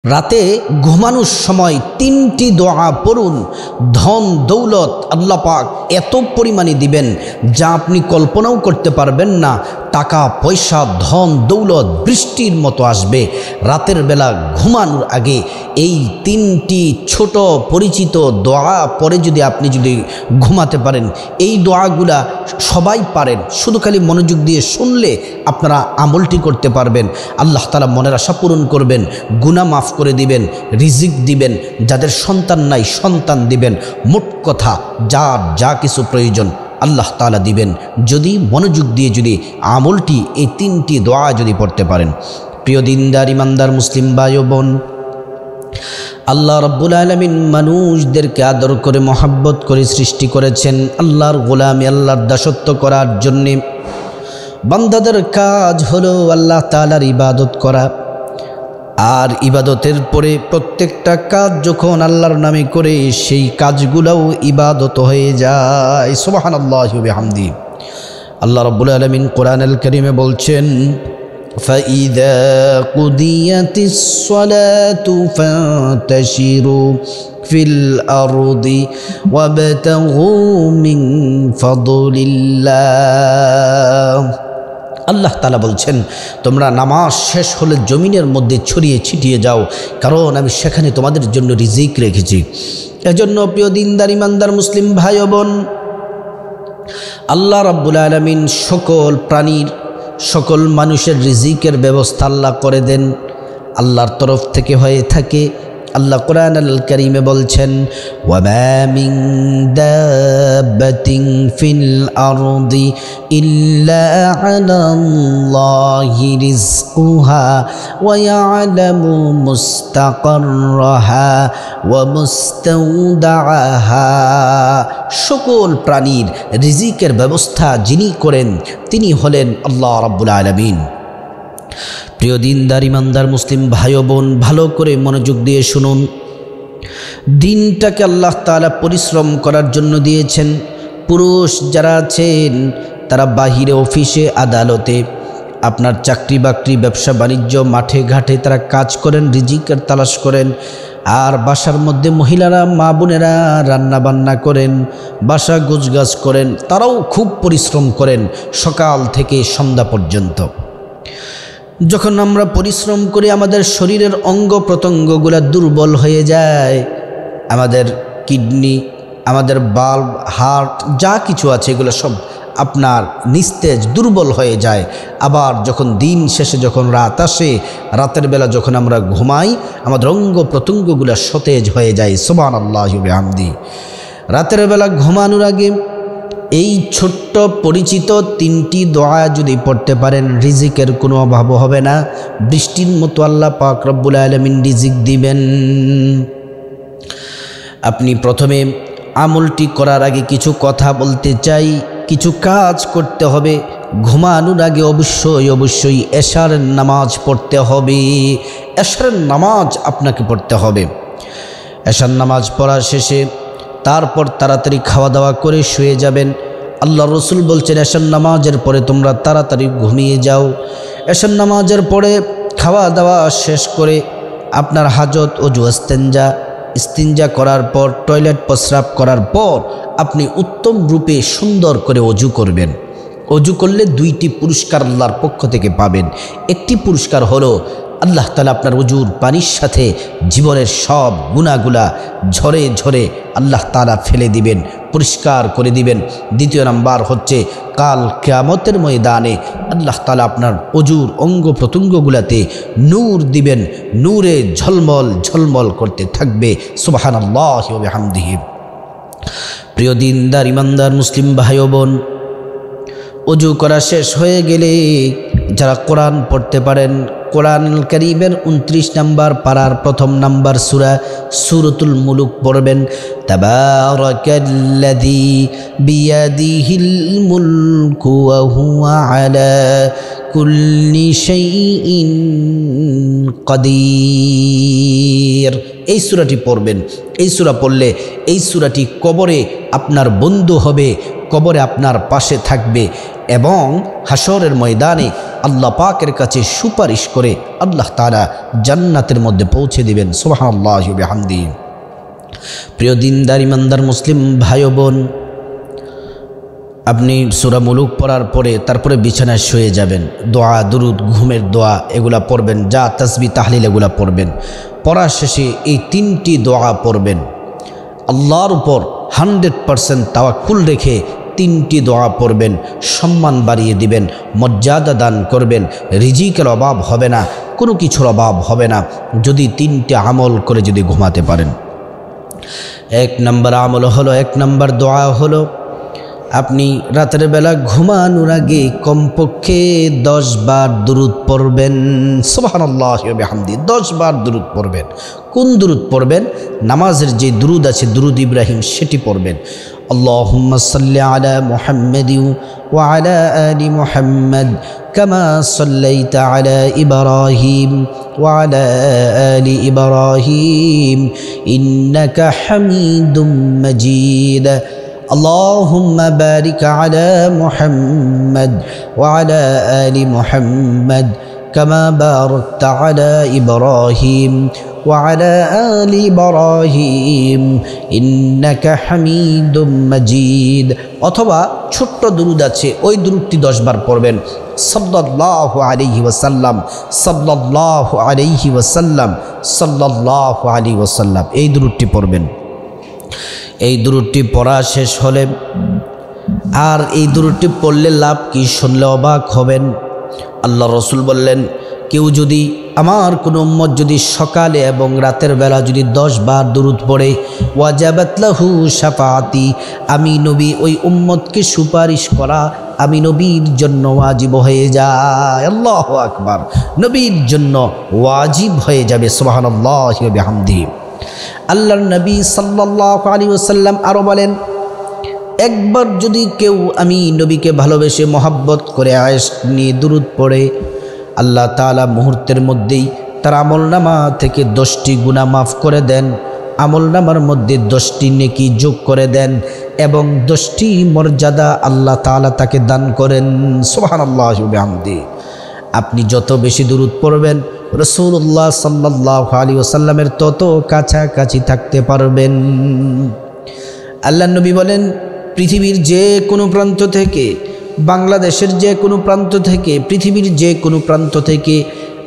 রাতে ঘুমানোর সময় তিনটি দোয়া পড়ুন। ধন দৌলত আল্লাহ পাক এত পরিমাণে দিবেন যা আপনি কল্পনাও করতে পারবেন না। টাকা পয়সা ধন দৌলত বৃষ্টির মতো আসবে। রাতের বেলা ঘুমানোর আগে এই তিনটি ছোট পরিচিত দোয়া পরে যদি আপনি ঘুমাতে পারেন, এই দোয়াগুলা সবাই পারেন, শুধু খালি মনোযোগ দিয়ে শুনলে আপনারা আমলটি করতে পারবেন। আল্লাহ তাআলা মনের আশা পূরণ করবেন, গুনাহ মাফ করে দিবেন, রিজিক দিবেন, যাদের সন্তান নাই সন্তান দিবেন। মোট কথা যার যা কিছু প্রয়োজন আল্লাহ তাআলা দিবেন, যদি মনোযোগ দিয়ে আমলটি এই তিনটি দোয়া পড়তে পারেন। প্রিয় দিনদার ইমানদার মুসলিম ভাই ও বোন, আল্লাহ রাব্বুল আলামিন মানুষদেরকে আদর করে মহব্বত করে সৃষ্টি করেছেন আল্লাহর গোলামি, আল্লাহর দাসত্ব করার জন্যে। বান্দাদের কাজ হলো আল্লাহ তাআলার ইবাদত করা, আর ইবাদতের পরে প্রত্যেকটা কাজ যখন আল্লাহর নামে করে সেই কাজগুলোও ইবাদত হয়ে যায়। সুবহানাল্লাহি ওয়া বিহামদিহি। আল্লাহ রাব্বুল আলামিন কোরআনুল কারীমে বলছেন, فَإِذَا قُضِيَتِ الصَّلَاةُ فَانتَشِرُوا فِي الْأَرْضِ وَابْتَغُوا مِنْ فَضْلِ اللَّهِ। আল্লাহ তাআলা বলছেন, তোমরা নামাজ শেষ হলে জমিনের মধ্যে ছড়িয়ে ছিটিয়ে যাও, কারণ আমি সেখানে তোমাদের জন্য রিজিক রেখেছি। এজন্য প্রিয় দিনদার ইমানদার মুসলিম ভাই ও বোন, আল্লাহ রাব্বুল আলামিন সকল প্রাণীর সকল মানুষের রিজিকের ব্যবস্থা আল্লাহ করে দেন, আল্লাহর তরফ থেকে হয়ে থাকে। আল্লাহ কোরআনুল কারীমে বলছেন, ওয়ামা মিন দাব্বাতিন ফিল আরদি ইল্লা আলাল্লাহি রিজকুহা ওয়া ইয়ালামু মুস্তাকাররাহা ওয়া মুস্তাওদাআহা। সকল প্রাণীর রিজিকের ব্যবস্থা যিনি করেন তিনি হলেন আল্লাহ রাব্বুল আলামিন। প্রিয় দিনদার ইমানদার মুসলিম ভাই ও বোন, ভালো করে মনোযোগ দিয়ে শুনুন। দিনটাকে আল্লাহ তাআলা পরিশ্রম করার জন্য দিয়েছেন। পুরুষ যারা আছেন তারা বাহিরে অফিসে আদালতে, আপনার চাকরি বাকরি ব্যবসা বাণিজ্য মাঠে ঘাটে তারা কাজ করেন, রিজিকের তালাশ করেন। আর বাসার মধ্যে মহিলারা মা বোনেরা রান্না বান্না করেন, বাসা গোছগাছ করেন, তারাও খুব পরিশ্রম করেন সকাল থেকে সন্ধ্যা পর্যন্ত। যখন আমরা পরিশ্রম করি আমাদের শরীরের অঙ্গ প্রত্যঙ্গগুলো দুর্বল হয়ে যায়, আমাদের কিডনি, আমাদের বাল্ব, হার্ট যা কিছু আছে এগুলো সব আপনার নিস্তেজ দুর্বল হয়ে যায়। আবার যখন দিন শেষে যখন রাত আসে, রাতের বেলা যখন আমরা ঘুমাই আমাদের অঙ্গ প্রত্যঙ্গগুলো সতেজ হয়ে যায়। সুবহানাল্লাহি ওয়া বিহামদিহি। রাতের বেলা ঘুমানোর আগে এই ছোট্ট পরিচিত তিনটি দোয়া পড়তে পারেন, রিজিকের কোনো অভাব হবে না। বৃষ্টির মতো আল্লাহ পাক রব্বুল আলামিন রিজিক দিবেন। আপনি প্রথমে আমলটি করার আগে কিছু কথা বলতে চাই, কিছু কাজ করতে হবে। ঘুমানোর আগে অবশ্যই এশারের নামাজ পড়তে হবে। এশারের নামাজ আপনাকে পড়তে হবে। এশার নামাজ পড়া শেষে তারপর তাড়াতাড়ি খাওয়া দাওয়া করে শুয়ে যাবেন। আল্লাহ রসুল বলছেন, এশার নামাজের পরে তোমরা তাড়াতাড়ি ঘুমিয়ে যাও। এশার নামাজের পরে খাওয়া দাওয়া শেষ করে আপনার হাজত ওযু ইস্তিনজা করার পর টয়লেট প্রস্রাব করার পর আপনি উত্তম রূপে সুন্দর করে ওযু করবেন। ওযু করলে দুইটি পুরস্কার আল্লাহর পক্ষ থেকে পাবেন। একটি পুরস্কার হলো আল্লাহ তাআলা আপনার ওযুর পানির সাথে জীবনের সব গুনাহগুলা ঝরে ঝরে আল্লাহ তাআলা ফেলে দিবেন, পরিষ্কার করে দিবেন। দ্বিতীয় নাম্বার হচ্ছে কাল কিয়ামতের ময়দানে আল্লাহ তাআলা আপনার ওযুর অঙ্গ প্রত্যঙ্গগুলাতে নূর দিবেন, নূরে ঝলমল ঝলমল করতে থাকবে। সুবহানাল্লাহি ওয়া বিহামদিহি। প্রিয় দিনদার ইমানদার মুসলিম ভাই ও বোন, ওযু করা শেষ হয়ে গেলে যারা কোরআন পড়তে পারেন, কোরআনুল কারীমের 29 নম্বর পারার প্রথম নম্বর সূরাতুল মুলুক পড়বেন। তাবারাকাল্লাযী বিয়াদিহিল মুলকু ওয়া হুয়া আলা কুল্লি শাইইন কাদির। এই সূরাটি পড়বেন। এই সূরা পড়লে এই সূরাটি কবরে আপনার বন্ধু হবে, কবরে আপনার পাশে থাকবে এবং হাসরের ময়দানে আল্লাহ পাকের কাছে সুপারিশ করে আল্লাহ তাআলা জান্নাতের মধ্যে পৌঁছে দিবেন। সুবহানাল্লাহি ওয়া বিহামদিহি। প্রিয় দিনদার ইমানদার মুসলিম ভাই বোন, আপনি সূরা মুলুক পড়ার পরে তারপরে বিছানায় শুয়ে যাবেন। দোয়া, দুরুদ, ঘুমের দোয়া এগুলা পড়বেন, যা তাসবিহ তাহলিল এগুলা পড়বেন। পড়ার শেষে এই 3টি দোয়া পড়বেন। আল্লাহর উপর 100% তাওয়াক্কুল রেখে 3টি দোয়া পড়বেন। সম্মান বাড়িয়ে দিবেন, মর্যাদা দান করবেন, রিজিকের অভাব হবে না, কোনো কিছুর অভাব হবে না যদি 3টি আমল করে যদি ঘুমাতে পারেন। 1 নম্বর আমল হলো, 1 নম্বর দোয়া হলো, আপনি রাতের বেলা ঘুমানোর আগে কমপক্ষে 10 বার দুরুদ পড়বেন। সুবহানাল্লাহি ওয়া বিহামদিহি। 10 বার দুরুদ পড়বেন। কোন দুরুদ পড়বেন? নামাজের যে দুরুদ আছে, দুরুদ ইব্রাহিম, সেটি পড়বেন। আল্লাহুম্মা সাল্লি আলা মুহাম্মাদিন ওয়া আলা আলি মুহাম্মাদ কামা সাল্লাইতা আলা ইব্রাহিম ওয়া আলা আলি ইব্রাহিম ইন্নাকা হামিদুম মাজিদ। اللهم بارك على محمد وعلى آل محمد كما باركت على إبراهيم وعلى آل إبراهيم إنك حميد مجيد। অথবা ছোট্ট দুরুদ আছে, ওই দুরুদটি 10 বার পড়বেন। সাল্লাল্লাহু আলাইহি ওয়াসাল্লাম, সাল্লাল্লাহু আলাইহি ওয়াসাল্লাম, সাল্লাল্লাহু আলাইহি ওয়াসাল্লাম, এই দুরুদটি পড়বেন। এই দুরুদটি পড়া শেষ হলে, আর এই দুরুদটি পড়লে লাভ কি শুনলে অবাক হবেন। আল্লাহ রসুল বললেন, কেউ যদি, আমার কোনো উম্মত যদি সকালে এবং রাতের বেলা যদি 10 বার দুরুদ পড়ে, ওয়াজাবাত লাহু শাফাআতি, আমি নবী ওই উম্মতকে সুপারিশ করা আমি নবীর জন্য ওয়াজিব হয়ে যায়। আল্লাহু আকবার। নবীর জন্য ওয়াজিব হয়ে যাবে। সুবহানাল্লাহি ওয়া বিহামদিহি। আল্লাহর নবী সাল্লাল্লাহু আলাইহি ওয়াসাল্লাম আরও বলেন, একবার যদি কেউ আমি নবীকে ভালোবেসে মহাব্বত করে আয়েশ নিয়ে দুরুদ পড়ে, আল্লাহ তাআলা মুহূর্তের মধ্যেই তার আমলনামা থেকে 10টি গুনাহ মাফ করে দেন, আমলনামার মধ্যে 10টি নেকি যোগ করে দেন এবং 10টি মর্যাদা আল্লাহ তাআলা তাকে দান করেন। সুবহানাল্লাহি ওয়া বিহামদিহি। আপনি যত বেশি দুরুদ পড়বেন, রাসূলুল্লাহ সাল্লাল্লাহু আলাইহি ওয়াসাল্লামের তত কাছাকাছি থাকতে পারবেন। আল্লাহর নবী বলেন, পৃথিবীর যে কোনো প্রান্ত থেকে, বাংলাদেশের যে কোনো প্রান্ত থেকে, পৃথিবীর যে কোনো প্রান্ত থেকে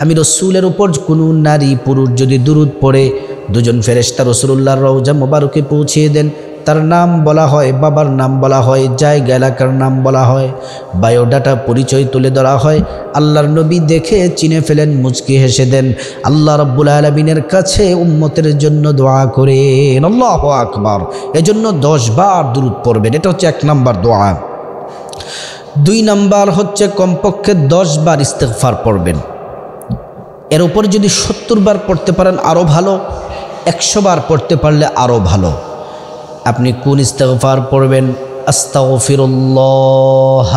আমি রসুলের উপর কোনো নারী পুরুষ যদি দুরুদ পড়ে, 2 জন ফেরেশতা রাসূলুল্লাহর রওজা মোবারকে পৌঁছিয়ে দেন। তার নাম বলা হয়, বাবার নাম বলা হয়, জায়গা এলাকার নাম বলা হয়, বায়োডাটা পরিচয় তুলে ধরা হয়। আল্লাহর নবী দেখে চিনে ফেলেন, মুচকি হেসে দেন, আল্লাহ রাব্বুল আলামিনের কাছে উম্মতের জন্য দোয়া করেন। আল্লাহু আকবার। এজন্য 10 বার দুরুদ পড়বেন। এটা হচ্ছে 1 নম্বর দোয়া। 2 নম্বর হচ্ছে কমপক্ষে 10 বার ইস্তেগফার পড়বেন। এর উপর যদি 70 বার পড়তে পারেন আরও ভালো, 100 বার পড়তে পারলে আরও ভালো। আপনি কোন ইস্তেগফার পড়বেন? আস্তাগফিরুল্লাহ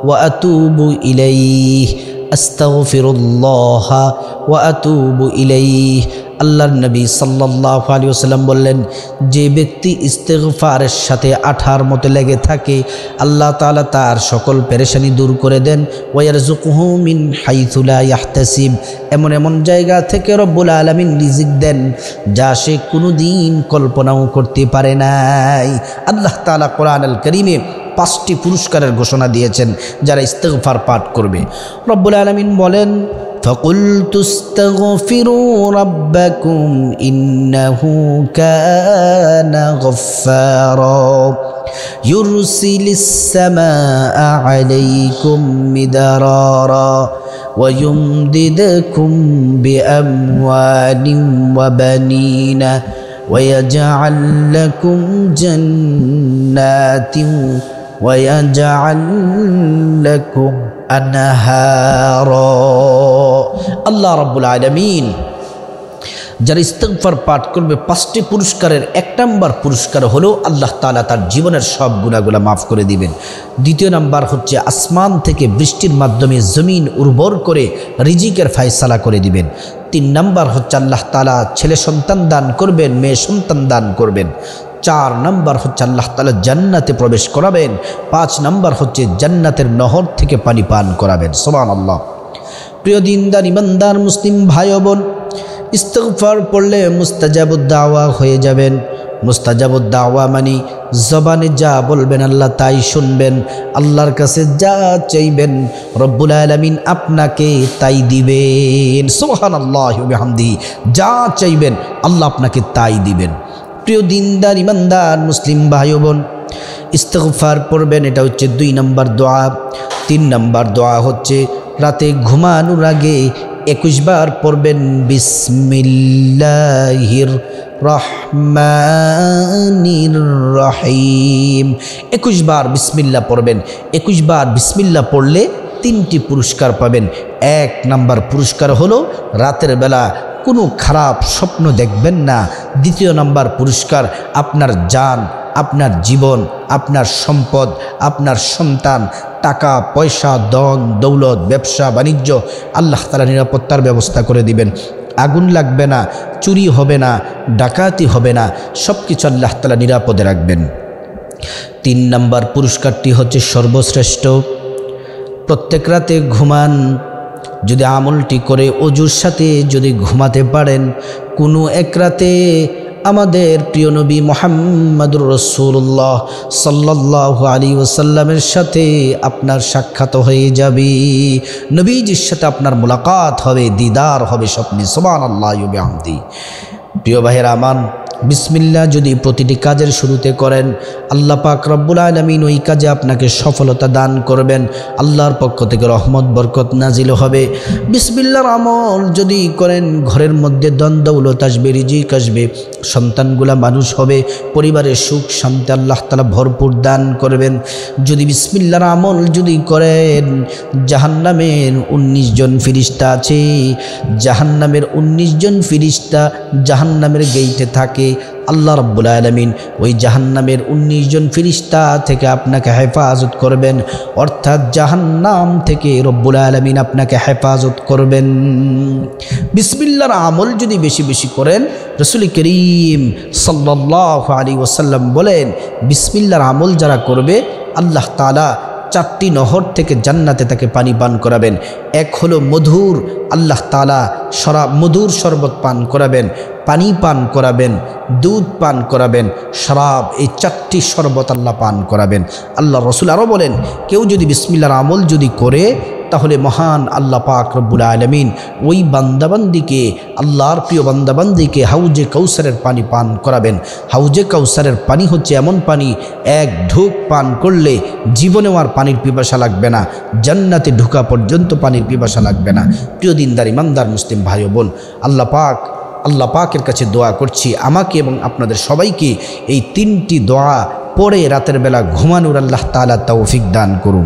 ওয়া আতুবু ইলাইহি, আস্তাগফিরুল্লাহ ওয়া আতুবু ইলাইহি। আল্লাহর নবী সাল্লাল্লাহু আলাইহি ওয়াসাল্লাম বললেন, যে ব্যক্তি ইস্তেগফারের সাথে আঠার মতো লেগে থাকে, আল্লাহ তাআলা তার সকল পেরেশানি দূর করে দেন। ওয়া ইয়ারযুকুহু মিন হাইথু লা ইয়াহতাসিব, এমন এমন জায়গা থেকে রব্বুল আলামিন রিজিক দেন যা সে কোনোদিন কল্পনাও করতে পারে নাই। আল্লাহ তাআলা কোরআনুল কারীমে 5টি পুরস্কারের ঘোষণা দিয়েছেন যারা ইস্তেগফার পাঠ করবে। রব্বুল আলামিন বলেন, فَقُلْتُ اسْتَغْفِرُوا رَبَّكُمْ إِنَّهُ كَانَ غَفَّارًا يُرْسِلِ السَّمَاءَ عَلَيْكُمْ مِدْرَارًا وَيُمْدِدْكُمْ بِأَمْوَالٍ وَبَنِينَ وَيَجْعَلْ لَكُمْ جَنَّاتٍ وَيَجْعَلْ لَكُمْ আনহারা। আল্লাহ রাব্বুল আলামিন যারা ইস্তেগফার পাঠ করবে 5টি পুরস্কারের 1 নম্বর পুরস্কার হলো আল্লাহ তাআলা তার জীবনের সব গুনাহগুলো মাফ করে দিবেন। 2 নম্বর হচ্ছে আসমান থেকে বৃষ্টির মাধ্যমে জমিন উর্বর করে রিজিকের ফয়সালা করে দিবেন। 3 নম্বর হচ্ছে আল্লাহ তাআলা ছেলে সন্তান দান করবেন, মেয়ে সন্তান দান করবেন। 4 নাম্বার হচ্ছে আল্লাহ তাআলা জান্নাতে প্রবেশ করাবেন, 5 নাম্বার হচ্ছে জান্নাতের নহর থেকে পানি পান করাবেন। সুবহানাল্লাহ। প্রিয় দিনদার ইমানদার মুসলিম ভাই ও বোন, ইস্তিগফার পড়লে মুস্তাজাবুদ দাওয়া হয়ে যাবেন। মুস্তাজাবুদ দাওয়া মানে জবানে যা বলবেন আল্লাহ তাই শুনবেন, আল্লাহর কাছে যা চাইবেন রব্বুল আলামিন আপনাকে তাই দিবেন। সুবহানাল্লাহি ওয়া বিহামদিহি, যা চাইবেন আল্লাহ আপনাকে তাই দিবেন। প্রিয় দিনদার ইমানদার মুসলিম ভাই ও বোন, ইস্তিগফার পড়বেন, এটা হচ্ছে 2 নম্বর দোয়া। 3 নম্বর দোয়া হচ্ছে রাতে ঘুমানোর আগে 21 বার পড়বেন বিসমিল্লাহির রহমানির রহিম। 21 বার বিসমিল্লাহ পড়বেন। 21 বার বিসমিল্লাহ পড়লে 3টি পুরস্কার পাবেন। 1 নম্বর পুরস্কার হলো রাতের বেলা কোনো খারাপ স্বপ্ন দেখবেন না। 2 নম্বর পুরস্কার আপনার জান, আপনার জীবন, আপনার সম্পদ, আপনার সন্তান, টাকা পয়সা, ধন দৌলত, ব্যবসা বাণিজ্য আল্লাহ তাআলা নিরাপত্তার ব্যবস্থা করে দিবেন। আগুন লাগবে না, চুরি হবে না, ডাকাতি হবে না, সব কিছু আল্লাহ তাআলা নিরাপদে রাখবেন। 3 নম্বর পুরস্কারটি হচ্ছে সর্বশ্রেষ্ঠ। প্রত্যেক রাতে ঘুমান, যদি আমলটি করে অজুর সাথে যদি ঘুমাতে পারেন, কোনো এক রাতে আমাদের প্রিয় নবী মুহাম্মদুর রাসূলুল্লাহ সাল্লাল্লাহু আলাইহি ওয়াসাল্লামের সাথে আপনার সাক্ষাৎ হয়ে যাবে, নবীজির সাথে আপনার মুলাকাত হবে, দিদার হবে স্বপ্নে। সুবহানাল্লাহি ওয়া বিহামদিহি। প্রিয় ভাইয়েরা আমার, বিসমিল্লাহ যদি প্রতিটি কাজের শুরুতে করেন, আল্লাহ পাক রব্বুল আলামিন ওই কাজে আপনাকে সফলতা দান করবেন, আল্লাহর পক্ষ থেকে রহমত বরকত নাজিল হবে। বিসমিল্লাহর আমল যদি করেন, ঘরের মধ্যে ধন দৌলত আসবে, রিজিক আসবে, সন্তানগুলা মানুষ হবে, পরিবারের সুখ শান্তি আল্লাহ তাআলা ভরপুর দান করবেন। যদি বিসমিল্লাহর আমল যদি করেন, জাহান্নামের 19 জন ফেরেশতা আছে, জাহান্নামের 19 জন ফেরেশতা জাহান্নামের গেইটে থাকে। আল্লাহ রাব্বুল আলামিন ওই জাহান্নামের 19 জন ফেরেশতা থেকে আপনাকে হেফাজত করবেন, অর্থাৎ জাহান্নাম থেকে রব্বুল আলামিন আপনাকে হেফাজত করবেন। বিসমিল্লাহর আমল যদি বেশি বেশি করেন, রাসূল করিম সাল্লাল্লাহু আলাইহি ওয়াসাল্লাম বলেন, বিসমিল্লাহর আমল যারা করবে আল্লাহ তাআলা 4টি নহর থেকে জান্নাতে তাকে পানি পান করাবেন। এক হলো মধুর, আল্লাহ তাআলা মধুর শরবত পান করাবেন, পানি পান করাবেন, দুধ পান করাবেন, শরাব, এই 4টি শরবত আল্লাহ পান করাবেন। আল্লাহ রসুল আরও বলেন, কেউ যদি বিসমিল্লাহর আমল যদি করে, তাহলে মহান আল্লাহ পাক রব্বুল আলামিন ওই বান্দাবান্দিকে, আল্লাহর প্রিয় বান্দাবান্দিকে হাউজে কাউসারের পানি পান করাবেন। হাউজে কাউসারের পানি হচ্ছে এমন পানি, এক ঢুক পান করলে জীবনেও আর পানির পিপাসা লাগবে না, জান্নাতে ঢুকা পর্যন্ত পানির পিপাসা লাগবে না। প্রিয় দিনদার ইমানদার মুসলিম ভাই ও বোন, আল্লাহ পাকের কাছে দোয়া করছি, আমাকে এবং আপনাদের সবাইকে এই 3টি দোয়া পড়ে রাতের বেলা ঘুমানোর আল্লাহ তাআলা তৌফিক দান করুন।